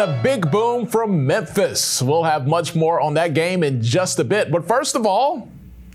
a big boom from Memphis. We'll have much more on that game in just a bit. But first of all,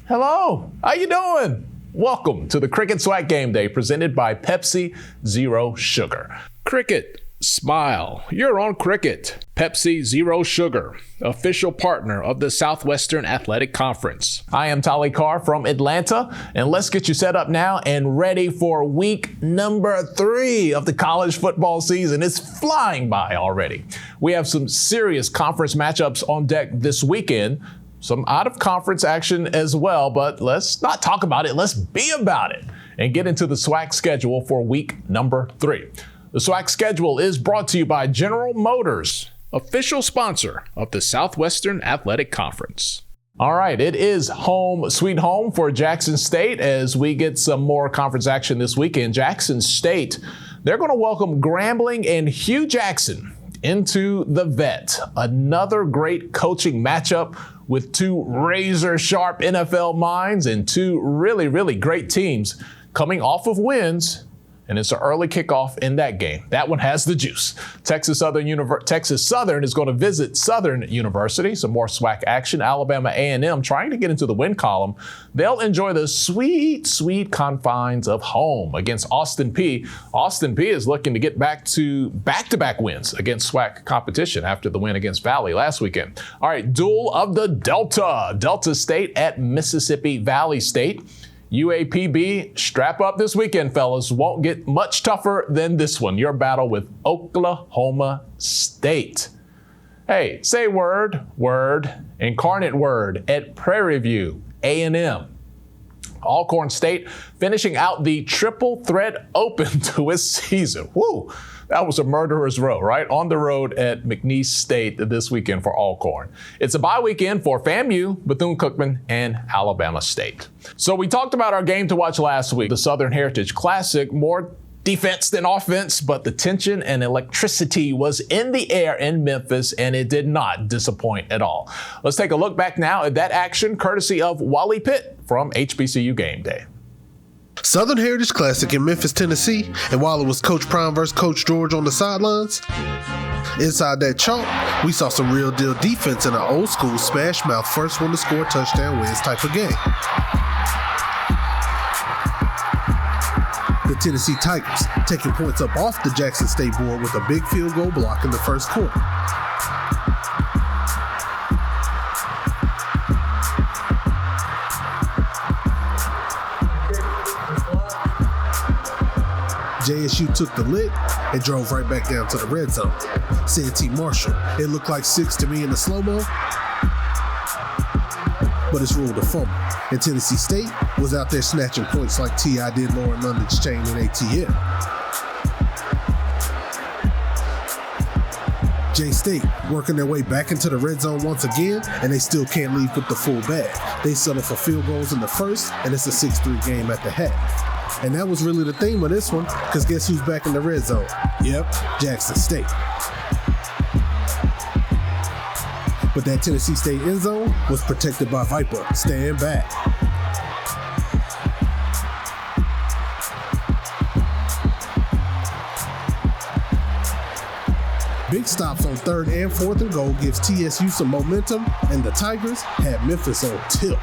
hello, how you doing? Welcome to the Cricket SWAC Gameday presented by Pepsi Zero Sugar. Cricket, smile. You're on Cricket. Pepsi Zero Sugar, official partner of the Southwestern Athletic Conference. I am Tali Carr from Atlanta, and let's get you set up now and ready for week number 3 of the college football season. It's flying by already. We have some serious conference matchups on deck this weekend. Some out-of-conference action as well, but let's not talk about it. Let's be about it and get into the SWAC schedule for week number 3. The SWAC schedule is brought to you by General Motors, official sponsor of the Southwestern Athletic Conference. All right, it is home sweet home for Jackson State as we get some more conference action this weekend. Jackson State, they're going to welcome Grambling and Hugh Jackson into the Vet. Another great coaching matchup with two razor-sharp NFL minds and two really great teams coming off of wins. And it's an early kickoff in that game. That one has the juice. Texas Southern is going to visit Southern University. Some more SWAC action. Alabama A&M trying to get into the win column. They'll enjoy the sweet confines of home against Austin Peay. Austin Peay is looking to get back to back-to-back wins against SWAC competition after the win against Valley last weekend. All right, duel of the Delta. Delta State at Mississippi Valley State. UAPB, strap up this weekend, fellas. Won't get much tougher than this one. Your battle with Oklahoma State. Hey, say word, incarnate word at Prairie View, A&M. Alcorn State finishing out the triple threat open to its season. Woo! That was a murderer's row, right? On the road at McNeese State this weekend for Alcorn. It's a bye weekend for FAMU, Bethune-Cookman, and Alabama State. So we talked about our game to watch last week, the Southern Heritage Classic. More defense than offense, but the tension and electricity was in the air in Memphis, and it did not disappoint at all. Let's take a look back now at that action, courtesy of Wally Pitt from HBCU Game Day. Southern Heritage Classic in Memphis, Tennessee, and while it was Coach Prime versus Coach George on the sidelines, inside that chalk, we saw some real deal defense in an old school smash mouth first one to score touchdown wins type of game. The Tennessee Tigers taking points up off the Jackson State board with a big field goal block in the first quarter. JSU took the lick and drove right back down to the red zone. Santee Marshall, it looked like 6 to me in the slow-mo, but it's ruled a fumble. And Tennessee State was out there snatching points like T.I. did Lauren London's chain in ATL. J-State working their way back into the red zone once again, and they still can't leave with the full bag. They settle for field goals in the first, and it's a 6-3 game at the half. And that was really the theme of this one, because guess who's back in the red zone? Yep, Jackson State. But that Tennessee State end zone was protected by Viper. Stand back. Big stops on 3rd and 4th and goal gives TSU some momentum, and the Tigers had Memphis on tilt.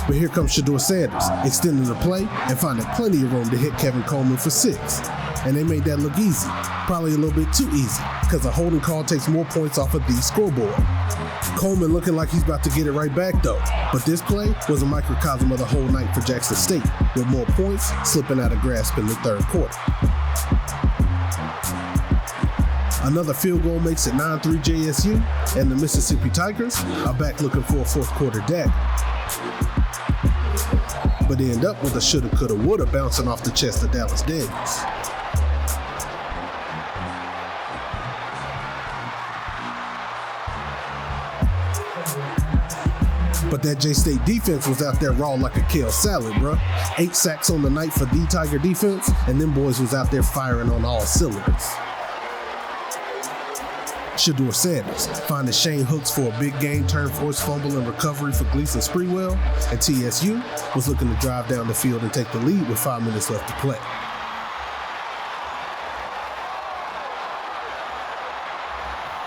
But here comes Shador Sanders, extending the play and finding plenty of room to hit Kevin Coleman for 6. And they made that look easy, probably a little bit too easy, because a holding call takes more points off of the scoreboard. Coleman looking like he's about to get it right back though, but this play was a microcosm of the whole night for Jackson State, with more points slipping out of grasp in the 3rd quarter. Another field goal makes it 9-3 JSU, and the Mississippi Tigers are back looking for a 4th quarter dagger. But they end up with a shoulda, coulda, woulda bouncing off the chest of Dallas Daniels. But that J-State defense was out there raw like a kale salad, bruh. 8 sacks on the night for the Tiger defense, and them boys was out there firing on all cylinders. Shedeur Sanders finding Shane Hooks for a big game, turn forced fumble and recovery for Gleason Sprewell, and TSU was looking to drive down the field and take the lead with 5 minutes left to play.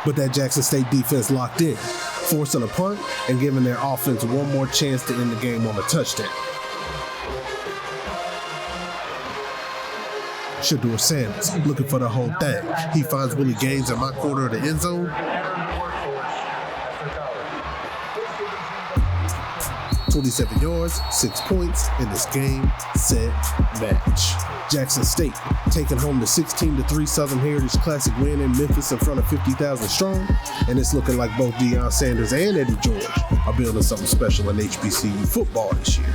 But that Jackson State defense locked in, forcing a punt and giving their offense one more chance to end the game on a touchdown. Shedeur Sanders looking for the whole thing. He finds Willie Gaines in my corner of the end zone. 27 yards, 6 points in this game, set, match. Jackson State taking home the 16-3 Southern Heritage Classic win in Memphis in front of 50,000 strong, and it's looking like both Deion Sanders and Eddie George are building something special in HBCU football this year.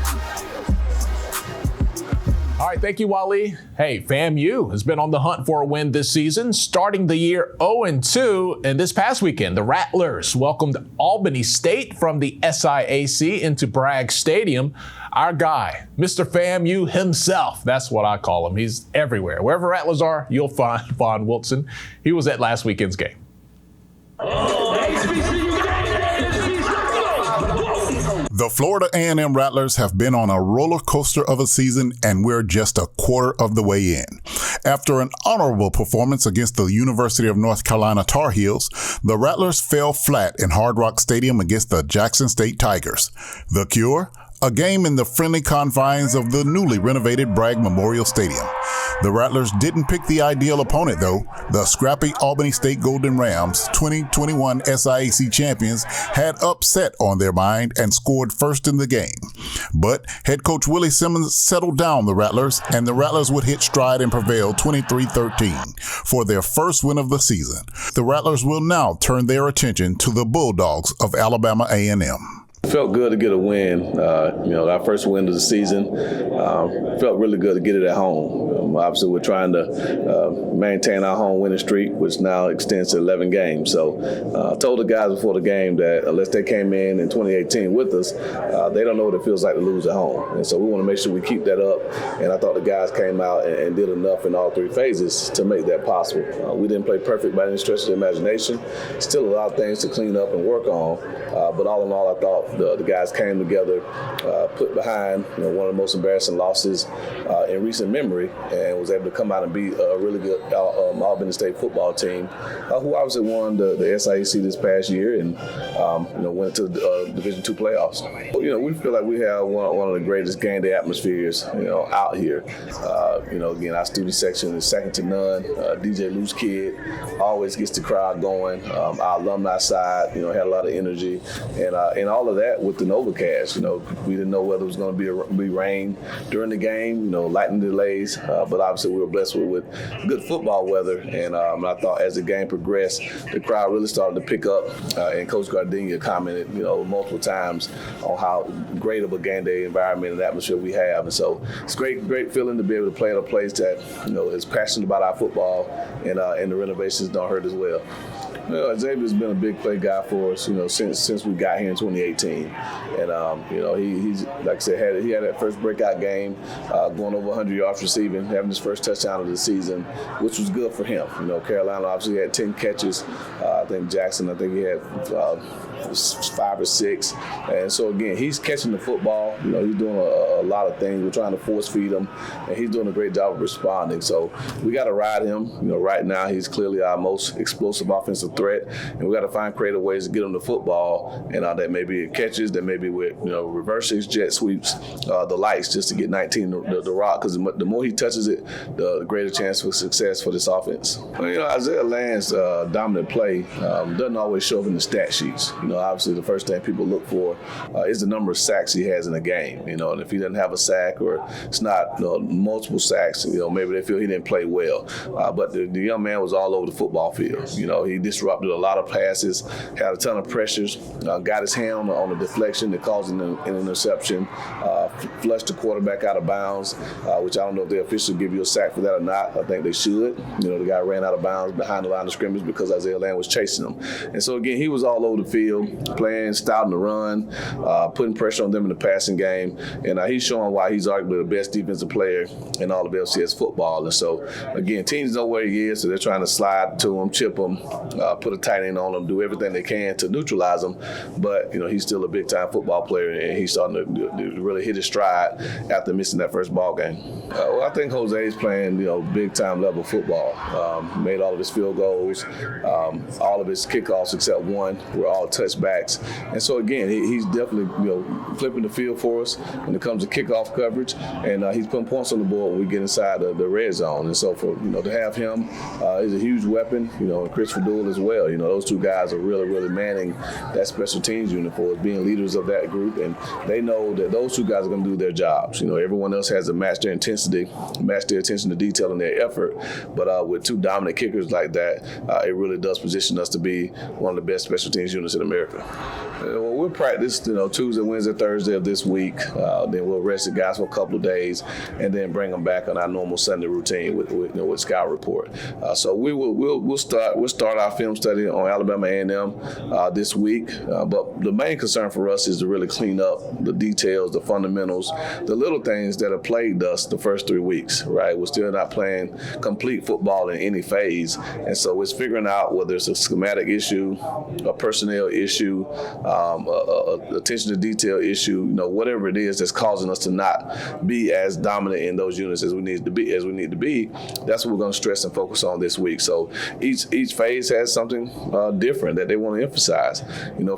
All right, thank you, Wally. Hey, FAMU has been on the hunt for a win this season, starting the year 0-2. And this past weekend, the Rattlers welcomed Albany State from the SIAC into Bragg Stadium. Our guy, Mr. FAMU himself, that's what I call him. He's everywhere. Wherever Rattlers are, you'll find Vaughn Wilson. He was at last weekend's game. The Florida A&M Rattlers have been on a roller coaster of a season, and we're just a quarter of the way in. After an honorable performance against the University of North Carolina Tar Heels, the Rattlers fell flat in Hard Rock Stadium against the Jackson State Tigers. The cure? A game in the friendly confines of the newly renovated Bragg Memorial Stadium. The Rattlers didn't pick the ideal opponent, though. The scrappy Albany State Golden Rams, 2021 SIAC champions, had upset on their mind and scored first in the game. But head coach Willie Simmons settled down the Rattlers, and the Rattlers would hit stride and prevail 23-13 for their first win of the season. The Rattlers will now turn their attention to the Bulldogs of Alabama A&M. Felt good to get a win. Our first win of the season. Felt really good to get it at home. Obviously, we're trying to maintain our home winning streak, which now extends to 11 games. So I told the guys before the game that unless they came in 2018 with us, they don't know what it feels like to lose at home. And so we want to make sure we keep that up. And I thought the guys came out and did enough in all three phases to make that possible. We didn't play perfect by any stretch of the imagination. Still a lot of things to clean up and work on. But all in all, I thought the guys came together, put behind one of the most embarrassing losses in recent memory, and was able to come out and beat a really good Albany State football team, who obviously won the SIAC this past year and went to Division II playoffs. We feel like we have one of the greatest game day atmospheres out here. Again, our student section is second to none. DJ Loose Kid always gets the crowd going. Our alumni side, had a lot of energy, and all of that with the overcast. We didn't know whether it was going to be rain during the game, lightning delays, but obviously we were blessed with good football weather, and I thought as the game progressed, the crowd really started to pick up, and Coach Gardenia commented, multiple times on how great of a game day environment and atmosphere we have, and so it's great feeling to be able to play at a place that, is passionate about our football, and the renovations don't hurt as well. Xavier's been a big play guy for us, since we got here in 2018. And, he's, like I said, he had that first breakout game, going over 100 yards receiving, having his first touchdown of the season, which was good for him. Carolina obviously had 10 catches. I think Jackson, he had 5 or 6. And so, again, he's catching the football. He's doing a lot of things. We're trying to force feed him, and he's doing a great job of responding. So we got to ride him. Right now he's clearly our most explosive offensive threat, and we got to find creative ways to get him the football. And that may be catches, that may be with reverses, jet sweeps, the lights, just to get 19 the rock. Because the more he touches it, the greater chance for success for this offense. Isaiah Land's dominant play doesn't always show up in the stat sheets. Obviously the first thing people look for is the number of sacks he has in a game. And if he doesn't have a sack or it's not multiple sacks, maybe they feel he didn't play well. But the young man was all over the football field. He disrupted a lot of passes, had a ton of pressures, got his hand on the deflection that caused an interception, flushed the quarterback out of bounds, which I don't know if they officially give you a sack for that or not. I think they should. The guy ran out of bounds behind the line of scrimmage because Isaiah Land was chasing him. And so, again, he was all over the field. field, playing, stopping the run, putting pressure on them in the passing game. And he's showing why he's arguably the best defensive player in all of LCS football. And so, again, teams know where he is, so they're trying to slide to him, chip him, put a tight end on him, do everything they can to neutralize him. But, he's still a big-time football player, and he's starting to really hit his stride after missing that first ball game. I think Jose's playing, big-time level football. Made all of his field goals, all of his kickoffs except one were all touchbacks. And so, again, he's definitely, flipping the field for us when it comes to kickoff coverage, and he's putting points on the board when we get inside the red zone. And so, for to have him is a huge weapon. And Christopher Doyle as well. Those two guys are really, really manning that special teams unit for us, being leaders of that group, and they know that those two guys are going to do their jobs. Everyone else has to match their intensity, match their attention to detail and their effort. But with two dominant kickers like that, it really does position us to be one of the best special teams units in America. Well, we'll practice, Tuesday, Wednesday, Thursday of this week. Then we'll rest the guys for a couple of days, and then bring them back on our normal Sunday routine with Scout Report. So we'll start our film study on Alabama A&M this week. But the main concern for us is to really clean up the details, the fundamentals, the little things that have plagued us the first 3 weeks. Right, we're still not playing complete football in any phase, and so it's figuring out whether it's a schematic issue, a personnel issue, attention to detail issue, whatever it is that's causing us to not be as dominant in those units as we need to be. That's what we're going to stress and focus on this week. So each phase has something different that they want to emphasize.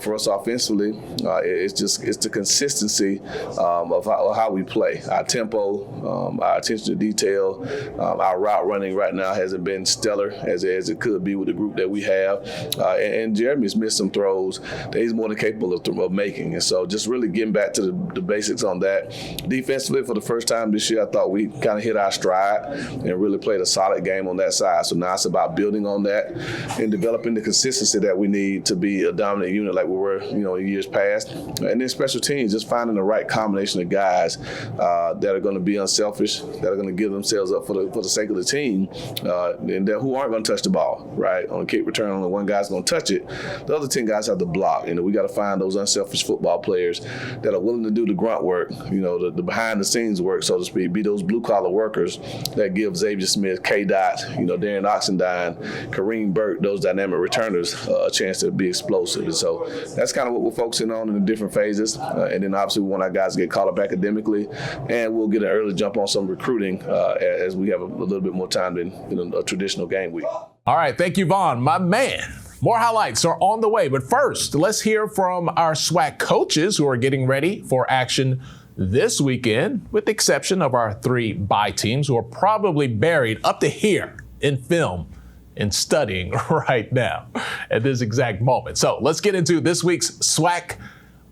For us offensively, it's the consistency of how we play, our tempo, our attention to detail. Our route running right now hasn't been stellar as it could be with the group that we have, and Jeremy's missed some throws that he's more than capable of making. And so just really getting back to the basics on that. Defensively, for the first time this year, I thought we kind of hit our stride and really played a solid game on that side. So now it's about building on that and developing the consistency that we need to be a dominant unit like we were, in years past. And then special teams, just finding the right combination of guys that are going to be unselfish, that are going to give themselves up for the sake of the team, and who aren't going to touch the ball, right? On a kick return, only one guy's going to touch it. The other 10 guys have to block. We got to find those unselfish football players that are willing to do the grunt work, the behind-the-scenes work, so to speak, be those blue-collar workers that give Xavier Smith, K-Dot, Darren Oxendine, Kareem Burke, those dynamic returners a chance to be explosive. And so that's kind of what we're focusing on in the different phases. And then obviously we want our guys to get caught up academically, and we'll get an early jump on some recruiting as we have a little bit more time than a traditional game week. All right, thank you, Vaughn, my man. More highlights are on the way, but first, let's hear from our SWAC coaches who are getting ready for action this weekend, with the exception of our 3 bye teams who are probably buried up to here in film and studying right now at this exact moment. So let's get into this week's SWAC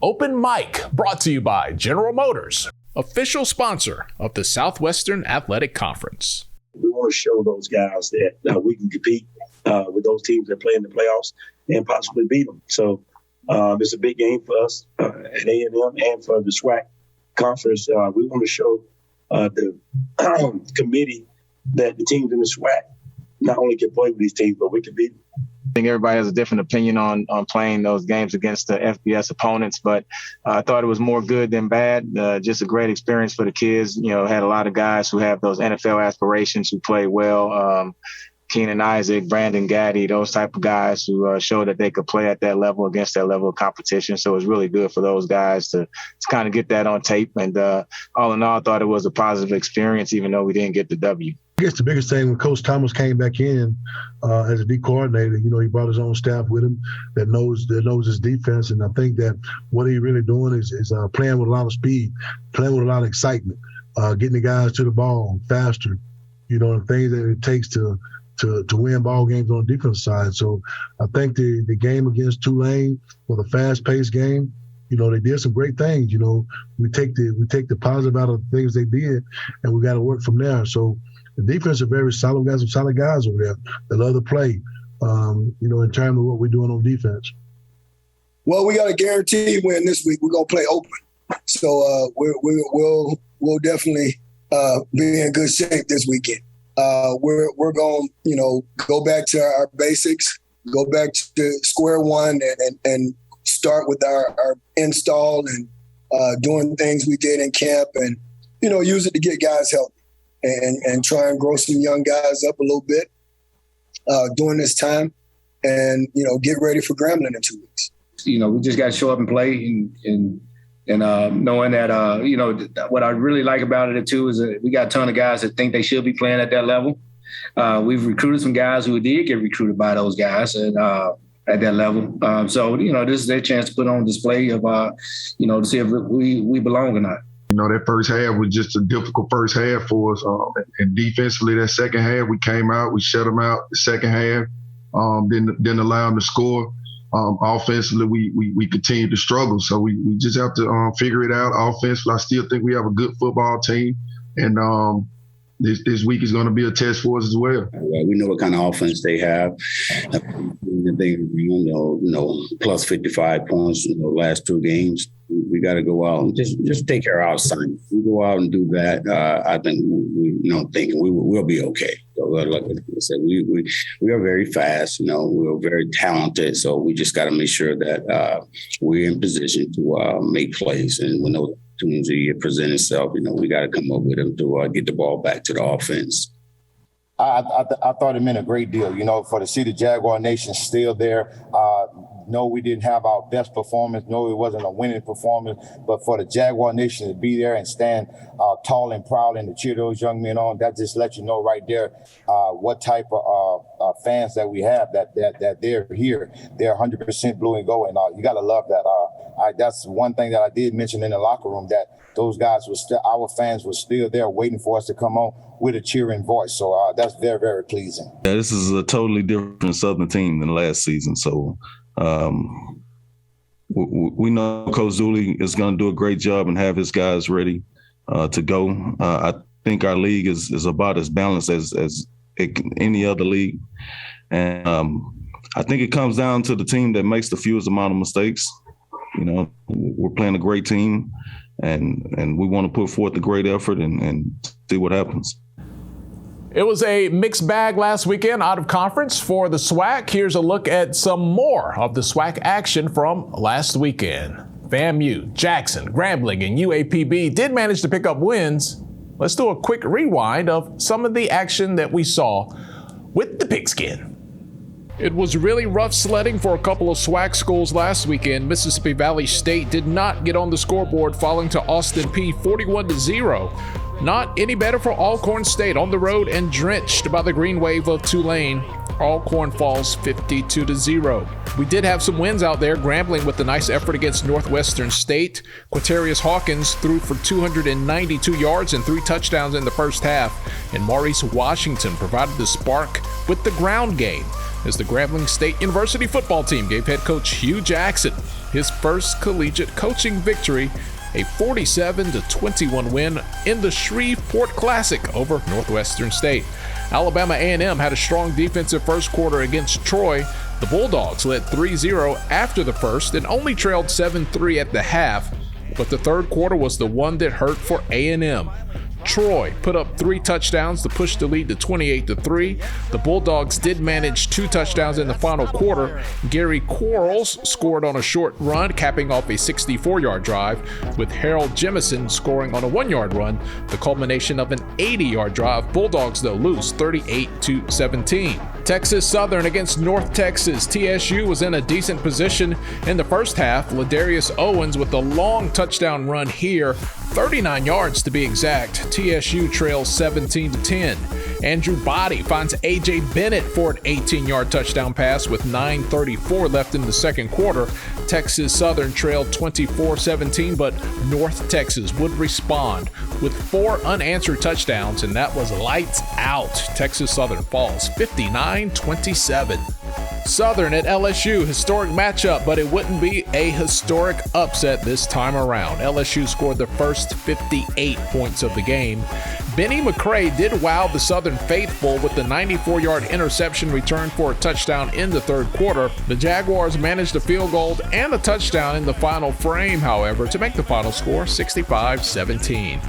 Open Mic, brought to you by General Motors, official sponsor of the Southwestern Athletic Conference. We want to show those guys that we can compete with those teams that play in the playoffs and possibly beat them. So it's a big game for us at A&M and for the SWAC conference. We want to show the committee that the teams in the SWAC not only can play with these teams, but we can beat them. I think everybody has a different opinion on playing those games against the FBS opponents, but I thought it was more good than bad. Just a great experience for the kids. Had a lot of guys who have those NFL aspirations who play well. Keenan Isaac, Brandon Gaddy, those type of guys who showed that they could play at that level against that level of competition. So it was really good for those guys to kind of get that on tape. And all in all, I thought it was a positive experience, even though we didn't get the W. I guess the biggest thing when Coach Thomas came back in as a D coordinator, he brought his own staff with him that knows his defense. And I think that what he's really doing is playing with a lot of speed, playing with a lot of excitement, getting the guys to the ball faster, the things that it takes to win ball games on the defense side. So I think the game against Tulane was a fast-paced game. They did some great things. We take the positive out of the things they did, and we got to work from there. So the defense are very solid. We got some solid guys over there that love to play, in terms of what we're doing on defense. Well, we got a guaranteed win this week. We're going to play open. So we'll definitely be in good shape this weekend. We're going to, go back to our basics, go back to square one and start with our install and doing things we did in camp and, use it to get guys healthy and try and grow some young guys up a little bit during this time and, get ready for Grambling in 2 weeks. We just got to show up and play and knowing that, what I really like about it too is that we got a ton of guys that think they should be playing at that level. We've recruited some guys who did get recruited by those guys and at that level. So, this is their chance to put on display of, to see if we belong or not. That first half was just a difficult first half for us. And defensively, that second half, we came out, we shut them out the second half, didn't allow them to score. Offensively, we continue to struggle. So we just have to figure it out. Offensively, I still think we have a good football team. And this week is going to be a test for us as well. We know what kind of offense they have. They, plus 55 points in the last 2 games. We got to go out and just take care of our assignment. We go out and do that. I think we'll be okay. So, like I said, we are very fast. We're very talented. So we just got to make sure that we're in position to make plays. And when those opportunities present itself, we got to come up with them to get the ball back to the offense. I thought it meant a great deal, for to see the Jaguar Nation still there. No, we didn't have our best performance. No, it wasn't a winning performance. But for the Jaguar Nation to be there and stand tall and proud and to cheer those young men on, that just lets you know right there what type of fans that we have, that they're here. They're 100% blue and gold, and you got to love that. That's one thing that I did mention in the locker room, that those guys our fans were still there waiting for us to come on with a cheering voice. So that's very, very pleasing. Yeah, this is a totally different Southern team than last season. So we know Coach Dooley is going to do a great job and have his guys ready to go. I think our league is about as balanced as any other league. And I think it comes down to the team that makes the fewest amount of mistakes. We're playing a great team, and we want to put forth a great effort and see what happens. It was a mixed bag last weekend out of conference for the SWAC. Here's a look at some more of the SWAC action from last weekend. FAMU, Jackson, Grambling, and UAPB did manage to pick up wins. Let's do a quick rewind of some of the action that we saw with the pigskin. It was really rough sledding for a couple of SWAC schools last weekend. Mississippi Valley State did not get on the scoreboard, falling to Austin P 41-0. Not any better for Alcorn State on the road and drenched by the green wave of Tulane. Alcorn falls 52-0. We did have some wins out there. Grambling with a nice effort against Northwestern State. Quaterius Hawkins threw for 292 yards and 3 touchdowns in the first half. And Maurice Washington provided the spark with the ground game as the Grambling State University football team gave head coach Hugh Jackson his first collegiate coaching victory, a 47-21 win in the Shreveport Classic over Northwestern State. Alabama A&M had a strong defensive first quarter against Troy. The Bulldogs led 3-0 after the first and only trailed 7-3 at the half, but the third quarter was the one that hurt for A&M. Troy put up 3 touchdowns to push the lead to 28-3. The Bulldogs did manage 2 touchdowns in the final quarter. Gary Quarles scored on a short run, capping off a 64-yard drive, with Harold Jemison scoring on a 1-yard run, the culmination of an 80-yard drive. Bulldogs, though, lose 38-17. Texas Southern against North Texas. TSU was in a decent position in the first half. Ladarius Owens with a long touchdown run here, 39 yards to be exact. TSU trails 17-10. Andrew Body finds A.J. Bennett for an 18-yard touchdown pass with 9:34 left in the second quarter. Texas Southern trailed 24-17, but North Texas would respond with 4 unanswered touchdowns, and that was lights out. Texas Southern falls 59-27. Southern at LSU, historic matchup, but it wouldn't be a historic upset this time around. LSU scored the first 58 points of the game. Benny McCray did wow the Southern faithful with the 94-yard interception return for a touchdown in the third quarter. The Jaguars managed a field goal and a touchdown in the final frame, however, to make the final score 65-17.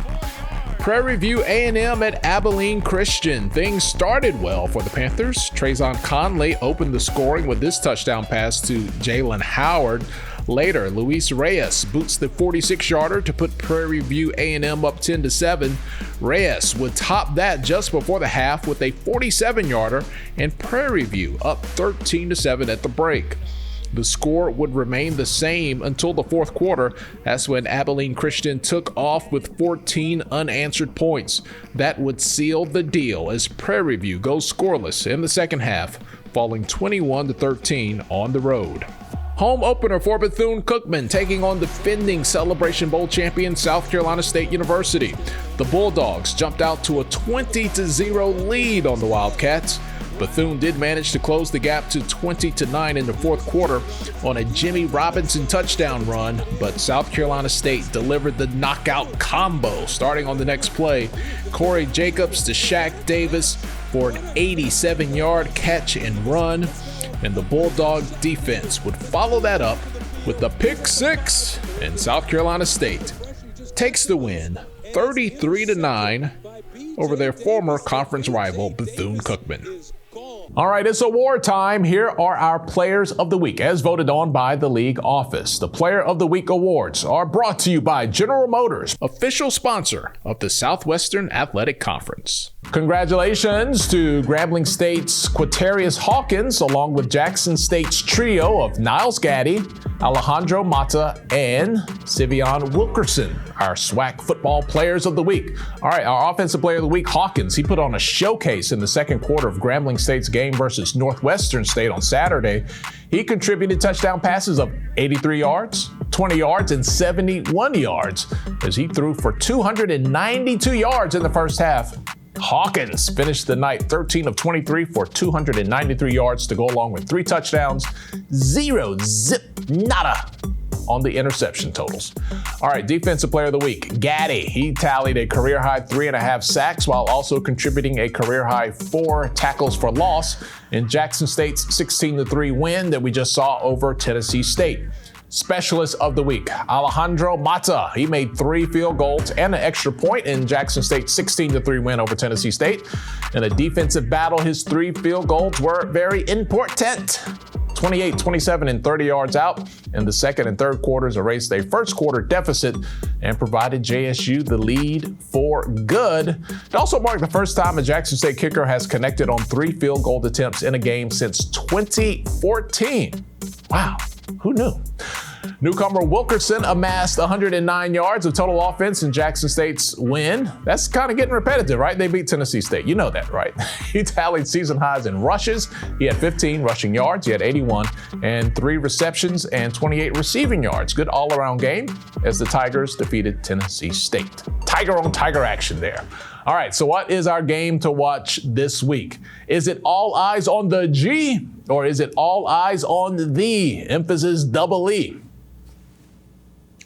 Prairie View A&M at Abilene Christian. Things started well for the Panthers. Trayvon Conley opened the scoring with this touchdown pass to Jalen Howard. Later, Luis Reyes boots the 46-yarder to put Prairie View A&M up 10-7. Reyes would top that just before the half with a 47-yarder and Prairie View up 13-7 at the break. The score would remain the same until the fourth quarter. That's when Abilene Christian took off with 14 unanswered points. That would seal the deal as Prairie View goes scoreless in the second half, falling 21-13 on the road. Home opener for Bethune-Cookman taking on defending Celebration Bowl champion South Carolina State University. The Bulldogs jumped out to a 20-0 lead on the Wildcats. Bethune did manage to close the gap to 20-9 in the fourth quarter on a Jimmy Robinson touchdown run, but South Carolina State delivered the knockout combo starting on the next play. Corey Jacobs to Shaq Davis for an 87-yard catch and run, and the Bulldog defense would follow that up with the pick six, and South Carolina State takes the win 33-9 over their former conference rival Bethune-Cookman. All right, it's award time. Here are our Players of the Week, as voted on by the league office. The Player of the Week awards are brought to you by General Motors, official sponsor of the Southwestern Athletic Conference. Congratulations to Grambling State's Quatarius Hawkins, along with Jackson State's trio of Niles Gaddy, Alejandro Mata, and Sivion Wilkerson, our SWAC Football Players of the Week. All right, our Offensive Player of the Week, Hawkins, he put on a showcase in the second quarter of Grambling State's game versus Northwestern State on Saturday. He contributed touchdown passes of 83 yards, 20 yards, and 71 yards as he threw for 292 yards in the first half. Hawkins finished the night 13 of 23 for 293 yards to go along with 3 touchdowns, 0 nada on the interception totals. All right, Defensive Player of the Week, Gaddy. He tallied a career-high 3.5 sacks while also contributing a career-high 4 tackles for loss in Jackson State's 16-3 win that we just saw over Tennessee State. Specialist of the Week, Alejandro Mata. He made 3 field goals and an extra point in Jackson State's 16-3 win over Tennessee State. In a defensive battle, his 3 field goals were very important. 28, 27, and 30 yards out in the second and third quarters erased a first quarter deficit and provided JSU the lead for good. It also marked the first time a Jackson State kicker has connected on 3 field goal attempts in a game since 2014. Wow, who knew? Newcomer Wilkerson amassed 109 yards of total offense in Jackson State's win. That's kind of getting repetitive, right? They beat Tennessee State. You know that, right? He tallied season highs in rushes. He had 15 rushing yards. He had 81 and 3 receptions and 28 receiving yards. Good all-around game as the Tigers defeated Tennessee State. Tiger on Tiger action there. All right, so what is our game to watch this week? Is it all eyes on the G or is it all eyes on the, emphasis double E?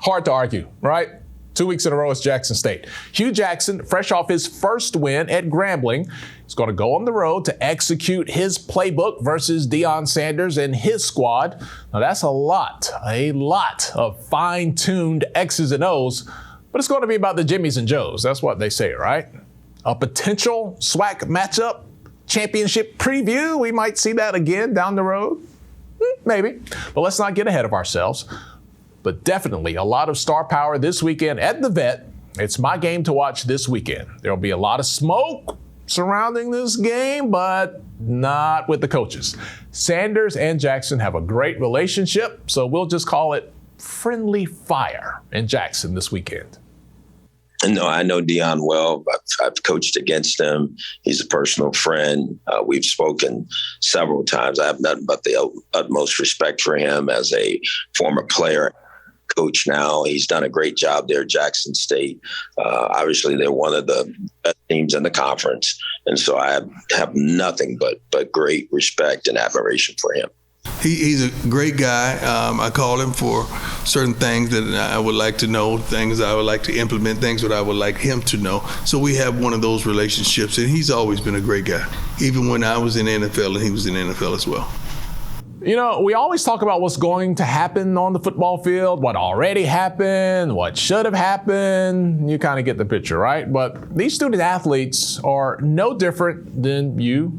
Hard to argue, right? 2 weeks in a row, it's Jackson State. Hugh Jackson, fresh off his first win at Grambling, is going to go on the road to execute his playbook versus Deion Sanders and his squad. Now, that's a lot of fine-tuned X's and O's, but it's going to be about the Jimmies and Joes. That's what they say, right? A potential SWAC matchup, championship preview. We might see that again down the road. Maybe, but let's not get ahead of ourselves. But definitely a lot of star power this weekend at the Vet. It's my game to watch this weekend. There'll be a lot of smoke surrounding this game, but not with the coaches. Sanders and Jackson have a great relationship, so we'll just call it friendly fire in Jackson this weekend. No, I know Deion well. I've coached against him. He's a personal friend. We've spoken several times. I have nothing but the utmost respect for him as a former player. Coach now. He's done a great job there at Jackson State. Obviously, they're one of the best teams in the conference. And so I have nothing but great respect and admiration for him. He's a great guy. I call him for certain things that I would like to know, things I would like to implement, things that I would like him to know. So we have one of those relationships, and he's always been a great guy, even when I was in the NFL and he was in the NFL as well. You know, we always talk about what's going to happen on the football field, what already happened, what should have happened. You kind of get the picture, right? But these student athletes are no different than you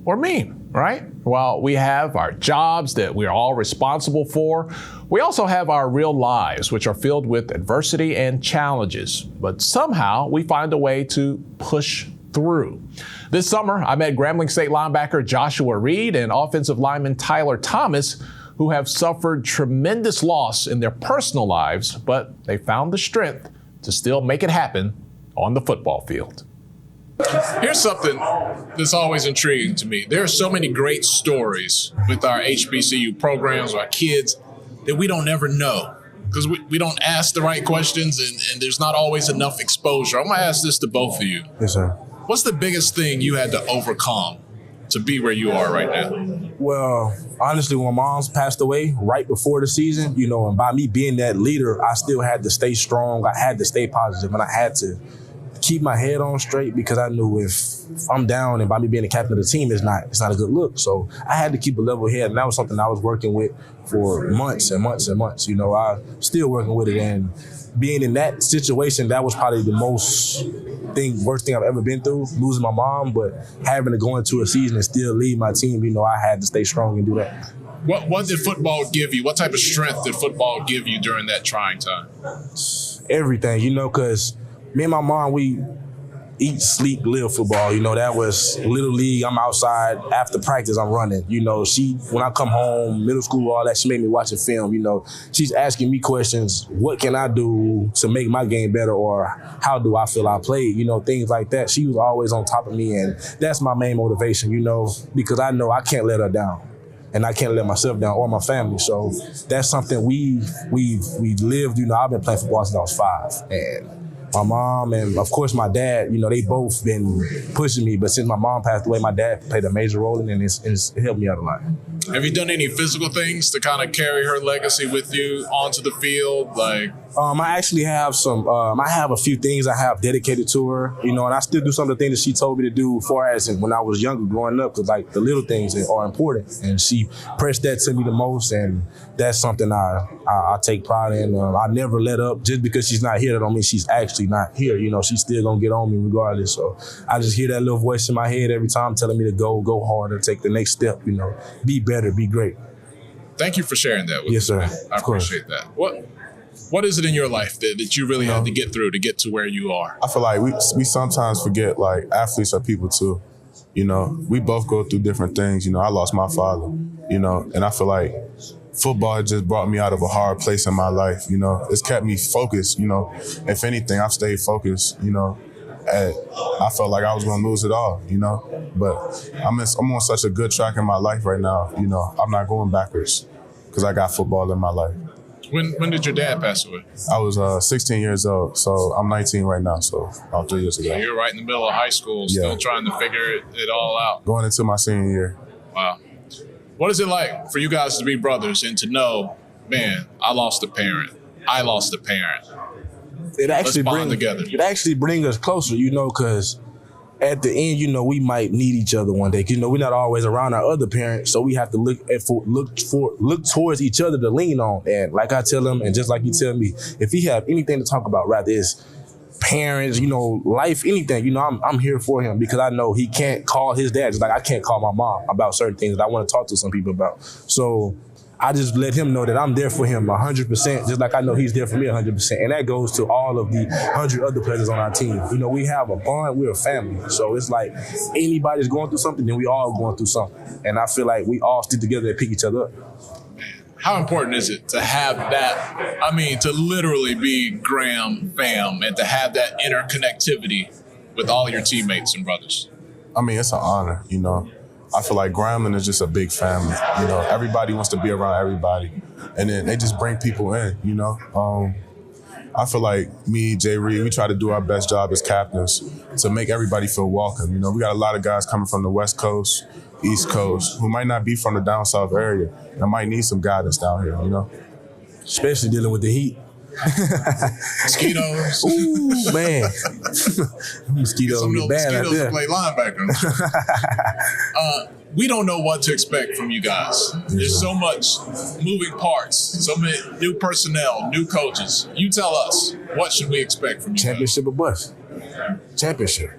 or me. right? While we have our jobs that we're all responsible for, we also have our real lives, which are filled with adversity and challenges. But somehow we find a way to push through. This summer, I met Grambling State linebacker Joshua Reed and offensive lineman Tyler Thomas, who have suffered tremendous loss in their personal lives, but they found the strength to still make it happen on the football field. Here's something that's always intriguing to me. There are so many great stories with our HBCU programs, our kids, that we don't ever know because we don't ask the right questions and there's not always enough exposure. I'm going to ask this to both of you. Yes, sir. What's the biggest thing you had to overcome to be where you are right now? Well, honestly, when Mom's passed away right before the season, and by me being that leader, I still had to stay strong. I had to stay positive, and I had to keep my head on straight because I knew if I'm down and by me being the captain of the team, it's not a good look. So I had to keep a level head, and that was something I was working with for months and months and months. I'm still working with it, and being in that situation, that was probably the worst thing I've ever been through, losing my mom, but having to go into a season and still lead my team, I had to stay strong and do that. What did football give you? What type of strength did football give you during that trying time? Everything, because me and my mom, we eat, sleep, live football. That was Little League. I'm outside. After practice, I'm running. When I come home, middle school, all that, she made me watch a film. She's asking me questions. What can I do to make my game better, or how do I feel I played? Things like that. She was always on top of me, and that's my main motivation, because I know I can't let her down. And I can't let myself down or my family. So that's something we've lived. I've been playing football since I was 5. And my mom and, of course, my dad, they both been pushing me. But since my mom passed away, my dad played a major role in it, and it's helped me out a lot. Have you done any physical things to kind of carry her legacy with you onto the field? I actually have I have a few things I have dedicated to her, and I still do some of the things that she told me to do far as when I was younger growing up, because the little things are important. And she pressed that to me the most, and that's something I take pride in. I never let up. Just because she's not here, that don't mean she's actually not here. She's still going to get on me regardless. So I just hear that little voice in my head every time telling me to go harder, take the next step, be better, be great. Thank you for sharing that with me. Yes, sir. I appreciate that. What is it in your life that you really had to get through to get to where you are? I feel like we sometimes forget, athletes are people too. We both go through different things. I lost my father, and I feel like football just brought me out of a hard place in my life. It's kept me focused. If anything, I've stayed focused. I felt like I was going to lose it all. But I'm on such a good track in my life right now. I'm not going backwards because I got football in my life. When did your dad pass away? I was 16 years old, so I'm 19 right now, so about 3 years ago. So you're right in the middle of high school, still trying to figure it all out. Going into my senior year. Wow. What is it like for you guys to be brothers and to know, man, I lost a parent. I lost a parent. Let's bond together. It actually brings us closer, because at the end, we might need each other one day. We're not always around our other parents, so we have to look towards each other to lean on. And like I tell him, and just like you tell me, if he have anything to talk about, rather it's parents, life, anything, I'm here for him because I know he can't call his dad, just like I can't call my mom about certain things that I want to talk to some people about. So I just let him know that I'm there for him 100%, just like I know he's there for me 100%. And that goes to all of the 100 other players on our team. We have a bond, we're a family. So it's like anybody's going through something, then we all going through something. And I feel like we all stick together and pick each other up. How important is it to have that, to literally be Graham fam and to have that interconnectivity with all your teammates and brothers? It's an honor, I feel like Grambling is just a big family. Everybody wants to be around everybody. And then they just bring people in, I feel like me, Jay Reed, we try to do our best job as captains to make everybody feel welcome. We got a lot of guys coming from the West Coast, East Coast, who might not be from the down south area and might need some guidance down here, Especially dealing with the heat. Mosquitoes. Ooh, man. Mosquitoes some bad out mosquitoes there. to play linebacker. We don't know what to expect from you guys. There's so much moving parts, so many new personnel, new coaches. You tell us, what should we expect from you Championship guys? or bust. Championship.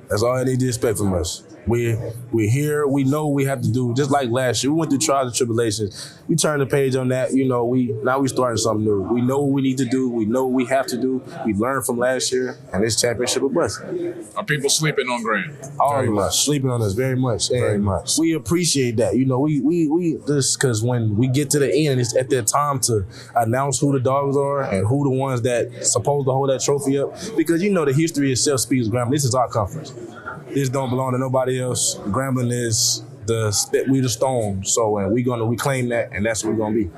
That's all I need to expect from us. We're here. We know what we have to do. Just like last year, we went through trials and tribulations. We turned the page on that. Now we starting something new. We know what we need to do. We know what we have to do. We learned from last year, and this championship was blessing. Are people sleeping on Graham? All of us sleeping on us very much. Very much. We appreciate that. We this because when we get to the end, it's at that time to announce who the dogs are and who the ones that supposed to hold that trophy up. Because the history itself speaks Grambling. This is our conference. This don't belong to nobody else. Grambling is we the stone. So we're gonna reclaim that, and that's what we're gonna be.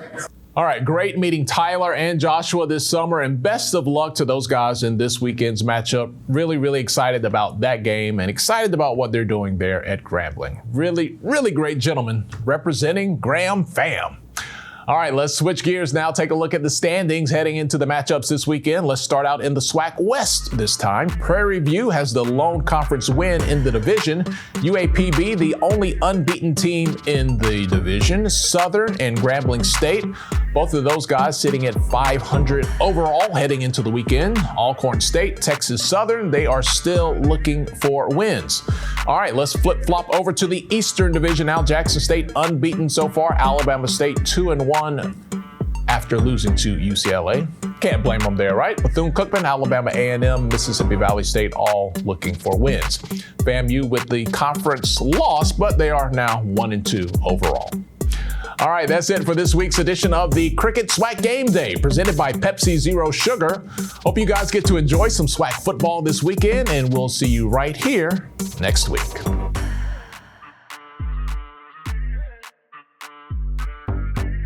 All right, great meeting Tyler and Joshua this summer, and best of luck to those guys in this weekend's matchup. Really, really excited about that game and excited about what they're doing there at Grambling. Really, really great gentlemen representing Graham fam. All right, let's switch gears now. Take a look at the standings heading into the matchups this weekend. Let's start out in the SWAC West this time. Prairie View has the lone conference win in the division. UAPB, the only unbeaten team in the division. Southern and Grambling State, both of those guys sitting at 500 overall heading into the weekend. Alcorn State, Texas Southern, they are still looking for wins. All right, let's flip-flop over to the Eastern Division now. Jackson State unbeaten so far. Alabama State 2-1 after losing to UCLA. Can't blame them there, right? Bethune-Cookman, Alabama A&M, Mississippi Valley State all looking for wins. FAMU with the conference loss, but they are now 1-2 overall. All right, that's it for this week's edition of the Cricket SWAC Game Day, presented by Pepsi Zero Sugar. Hope you guys get to enjoy some SWAC football this weekend, and we'll see you right here next week.